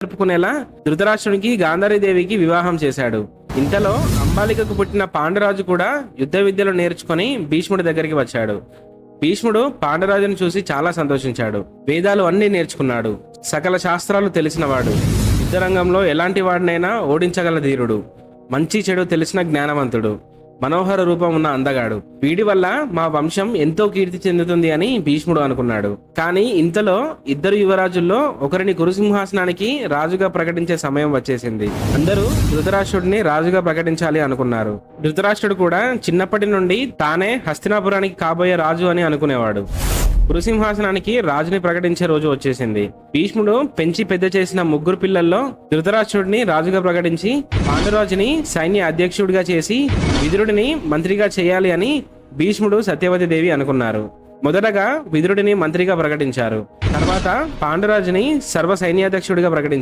జరుపుకునేలా ధృతరాష్ట్రునికి గాంధారీదేవికి వివాహం చేశాడు. ఇంతలో అంబాలికకు పుట్టిన పాండురాజు కూడా యుద్ధ విద్యలు నేర్చుకుని భీష్ముడి దగ్గరికి వచ్చాడు. భీష్ముడు పాండురాజును చూసి చాలా సంతోషించాడు. వేదాలు అన్నీ నేర్చుకున్నాడు. సకల శాస్త్రాలు తెలిసినవాడు. యుద్ధరంగంలో ఎలాంటి వాడినైనా ఓడించగల ధీరుడు. మంచి చెడు తెలిసిన జ్ఞానవంతుడు. మనోహర రూపం ఉన్న అందగాడు. వీడి వల్ల మా వంశం ఎంతో కీర్తి చెందుతుంది అని భీష్ముడు అనుకున్నాడు. కానీ ఇంతలో ఇద్దరు యువరాజుల్లో ఒకరిని కురుసింహాసనానికి రాజుగా ప్రకటించే సమయం వచ్చేసింది. అందరూ ధృతరాష్ట్రుడిని రాజుగా ప్రకటించాలి అనుకున్నారు. ధృతరాష్ట్రుడు కూడా చిన్నప్పటి నుండి తానే హస్తినాపురానికి కాబోయే రాజు అని అనుకునేవాడు. కురుసింహాసనానికి రాజుని ప్రకటించే రోజు వచ్చేసింది. భీష్ముడు పెంచి పెద్ద చేసిన ముగ్గురు పిల్లల్లో ధృతరాష్ట్రుడిని రాజుగా ప్రకటించి పాండురాజుని సైన్య అధ్యక్షుడిగా చేసి విదురుడిని మంత్రిగా చేయాలి అని భీష్ముడు సత్యవతి దేవి అనుకున్నారు. మొదటగా విదురుడిని మంత్రిగా ప్రకటించారు. తర్వాత పాండురాజుని సర్వ సైన్యాధ్యక్షుడిగా ప్రకటించారు.